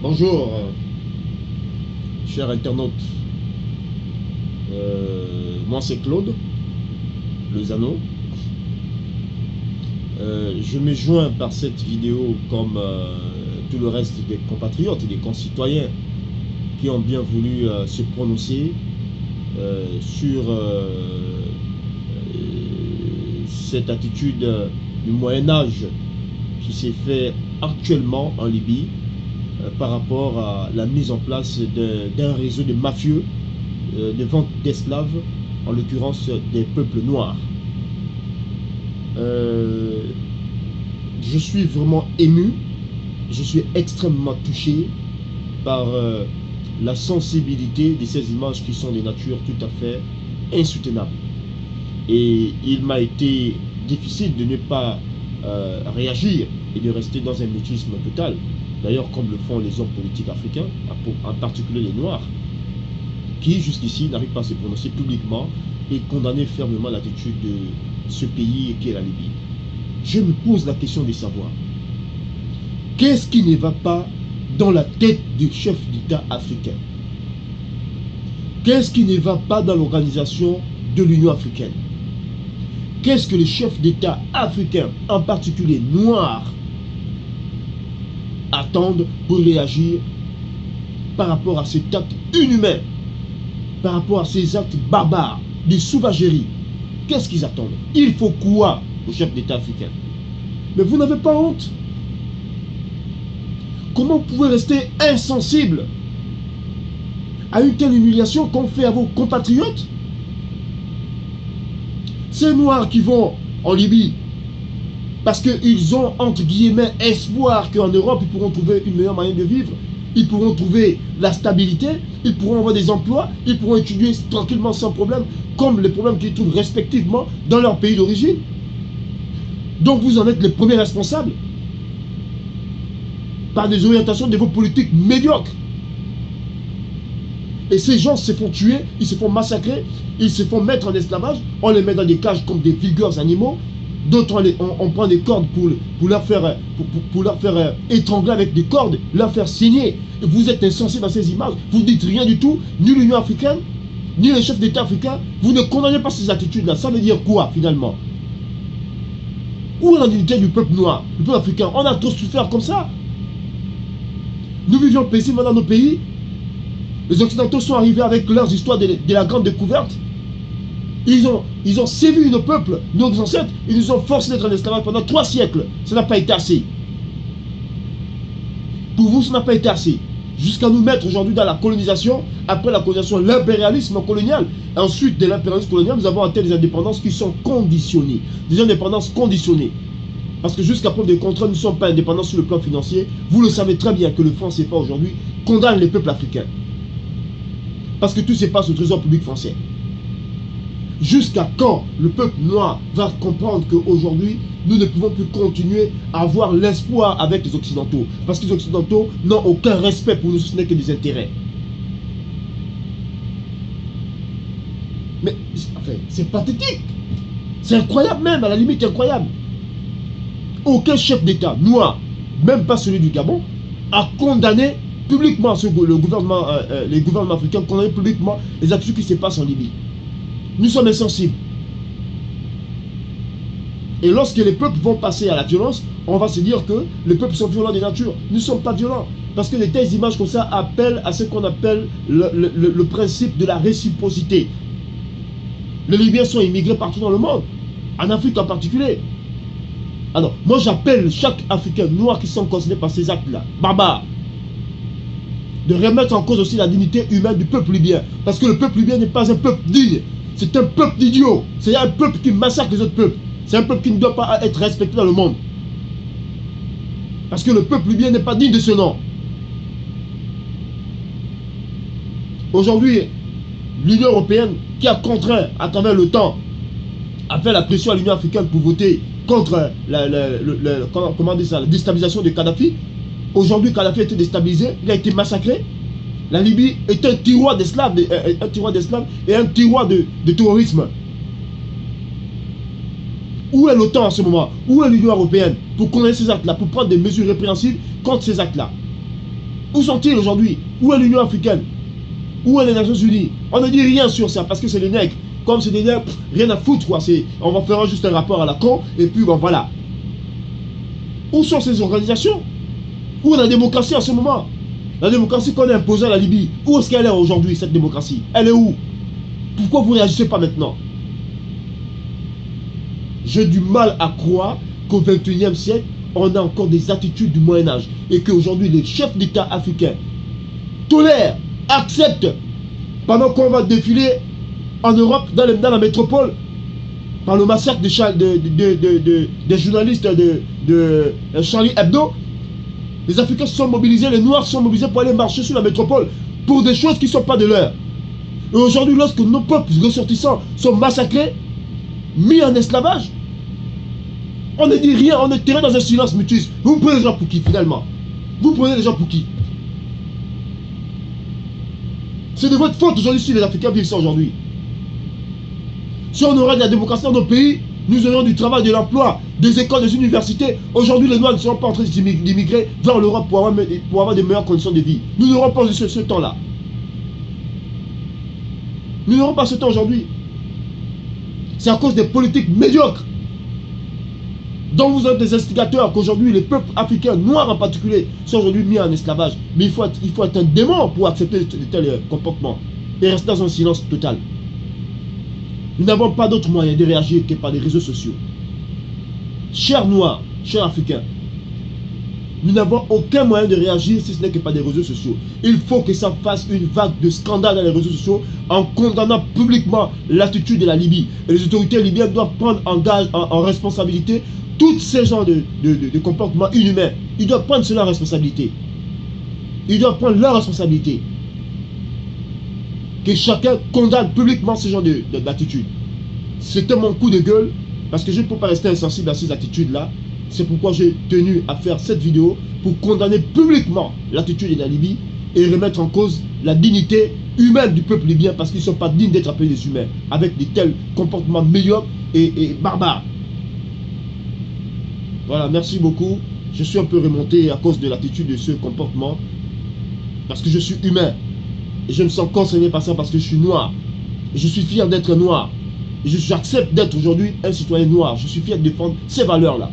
Bonjour, chers internautes. Moi c'est Claude Lozano. Je me joins par cette vidéo comme tout le reste des compatriotes et des concitoyens qui ont bien voulu se prononcer sur cette attitude du Moyen-Âge qui s'est fait actuellement en Libye par rapport à la mise en place d'un réseau de mafieux de vente d'esclaves, en l'occurrence des peuples noirs. Je suis vraiment ému, je suis extrêmement touché par la sensibilité de ces images qui sont de nature tout à fait insoutenable. Et il m'a été difficile de ne pas réagir et de rester dans un mutisme total. D'ailleurs, comme le font les hommes politiques africains, en particulier les Noirs, qui jusqu'ici n'arrivent pas à se prononcer publiquement et condamner fermement l'attitude de ce pays qui est la Libye. Je me pose la question de savoir, qu'est-ce qui ne va pas dans la tête du chef d'État africain? Qu'est-ce qui ne va pas dans l'organisation de l'Union africaine? Qu'est-ce que les chefs d'État africains, en particulier noirs, attendent pour réagir par rapport à cet acte inhumain, par rapport à ces actes barbares, de sauvagerie? Qu'est-ce qu'ils attendent? Il faut quoi aux chefs d'État africains? Mais vous n'avez pas honte? Comment vous pouvez rester insensible à une telle humiliation qu'on fait à vos compatriotes? Ces Noirs qui vont en Libye parce qu'ils ont, entre guillemets, espoir qu'en Europe, ils pourront trouver une meilleure manière de vivre, ils pourront trouver la stabilité, ils pourront avoir des emplois, ils pourront étudier tranquillement sans problème, comme les problèmes qu'ils trouvent respectivement dans leur pays d'origine. Donc vous en êtes les premiers responsables par des orientations de vos politiques médiocres. Et ces gens se font tuer, ils se font massacrer, ils se font mettre en esclavage, on les met dans des cages comme des vulgaires animaux, d'autres on prend des cordes pour leur faire étrangler avec des cordes, leur faire saigner. Et vous êtes insensible à ces images, vous ne dites rien du tout, ni l'Union africaine, ni les chefs d'État africains, vous ne condamnez pas ces attitudes-là. Ça veut dire quoi finalement? Où est la dignité du peuple noir, du peuple africain? On a trop souffert comme ça. Nous vivions paisiblement dans nos pays. Les Occidentaux sont arrivés avec leurs histoires de la grande découverte. Ils ont sévi nos peuples, nos ancêtres, ils nous ont forcé d'être en esclavage pendant 3 siècles. Ça n'a pas été assez. Pour vous, ça n'a pas été assez. Jusqu'à nous mettre aujourd'hui dans la colonisation, après la colonisation, l'impérialisme colonial. Et ensuite de l'impérialisme colonial, nous avons atteint des indépendances qui sont conditionnées. Des indépendances conditionnées. Parce que jusqu'à preuve de contraire, nous ne sommes pas indépendants sur le plan financier. Vous le savez très bien que le franc CFA aujourd'hui condamne les peuples africains. Parce que tout se passe au trésor public français. Jusqu'à quand le peuple noir va comprendre qu'aujourd'hui, nous ne pouvons plus continuer à avoir l'espoir avec les Occidentaux? Parce que les Occidentaux n'ont aucun respect pour nous, ce n'est que des intérêts. Mais enfin, c'est pathétique. C'est incroyable même, à la limite incroyable. Aucun chef d'État noir, même pas celui du Gabon, a condamné publiquement les gouvernements africains, condamné publiquement les actions qui se passent en Libye. Nous sommes insensibles. Et lorsque les peuples vont passer à la violence, on va se dire que les peuples sont violents de nature. Nous ne sommes pas violents. Parce que les telles images comme ça appellent à ce qu'on appelle le principe de la réciprocité. Les Libyens sont immigrés partout dans le monde, en Afrique en particulier. Alors, moi j'appelle chaque Africain noir qui sont concernés par ces actes-là, barbares, de remettre en cause aussi la dignité humaine du peuple libyen. Parce que le peuple libyen n'est pas un peuple digne. C'est un peuple d'idiots. C'est un peuple qui massacre les autres peuples. C'est un peuple qui ne doit pas être respecté dans le monde. Parce que le peuple libyen n'est pas digne de ce nom. Aujourd'hui, l'Union européenne qui a contraint à travers le temps à faire la pression à l'Union africaine pour voter contre la déstabilisation de Kadhafi. Aujourd'hui, Kadhafi a été déstabilisé, il a été massacré. La Libye est un tiroir d'esclaves et un tiroir de terrorisme. Où est l'OTAN en ce moment? Où est l'Union européenne pour condamner ces actes-là, pour prendre des mesures répréhensibles contre ces actes-là? Où sont-ils aujourd'hui? Où est l'Union africaine? Où est les Nations Unies? On ne dit rien sur ça parce que c'est les nègres. Comme c'est des nègres, rien à foutre quoi. On va faire juste un rapport à la con et puis bon voilà. Où sont ces organisations? Où est la démocratie en ce moment? La démocratie qu'on a imposée à la Libye, où est-ce qu'elle est aujourd'hui cette démocratie? Elle est où? Pourquoi vous ne réagissez pas maintenant? J'ai du mal à croire qu'au XXIe siècle, on a encore des attitudes du Moyen-Âge et qu'aujourd'hui les chefs d'État africains tolèrent, acceptent, pendant qu'on va défiler en Europe, dans la métropole, par le massacre des journalistes de Charlie Hebdo, les Africains se sont mobilisés, les Noirs se sont mobilisés pour aller marcher sur la métropole pour des choses qui ne sont pas de leur. Et aujourd'hui, lorsque nos peuples ressortissants sont massacrés, mis en esclavage, on ne dit rien, on est terré dans un silence mutuel. Vous prenez les gens pour qui finalement? Vous prenez les gens pour qui? C'est de votre faute aujourd'hui si les Africains vivent ça aujourd'hui. Si on aurait de la démocratie dans nos pays, nous aurions du travail, de l'emploi, des écoles, des universités. Aujourd'hui, les Noirs ne sont pas en train d'immigrer vers l'Europe pour avoir de meilleures conditions de vie. Nous n'aurons pas ce temps-là. Nous n'aurons pas ce temps aujourd'hui. C'est à cause des politiques médiocres dont vous êtes des instigateurs qu'aujourd'hui les peuples africains, noirs en particulier, sont aujourd'hui mis en esclavage. Mais il faut être un démon pour accepter de tels comportements et rester dans un silence total. Nous n'avons pas d'autre moyen de réagir que par les réseaux sociaux. Chers Noirs, chers Africains, nous n'avons aucun moyen de réagir si ce n'est que par des réseaux sociaux. Il faut que ça fasse une vague de scandales dans les réseaux sociaux en condamnant publiquement l'attitude de la Libye. Et les autorités libyennes doivent prendre en responsabilité tous ces genres de comportements inhumains. Ils doivent prendre cela en responsabilité. Ils doivent prendre leur responsabilité. Que chacun condamne publiquement ce genre d'attitude. C'était mon coup de gueule, parce que je ne peux pas rester insensible à ces attitudes-là. C'est pourquoi j'ai tenu à faire cette vidéo pour condamner publiquement l'attitude de la Libye et remettre en cause la dignité humaine du peuple libyen parce qu'ils ne sont pas dignes d'être appelés des humains avec de tels comportements médiocres et barbares. Voilà, merci beaucoup. Je suis un peu remonté à cause de l'attitude de ce comportement parce que je suis humain et je me sens concerné par ça parce que je suis noir. Et je suis fier d'être noir. Et j'accepte d'être aujourd'hui un citoyen noir. Je suis fier de défendre ces valeurs-là.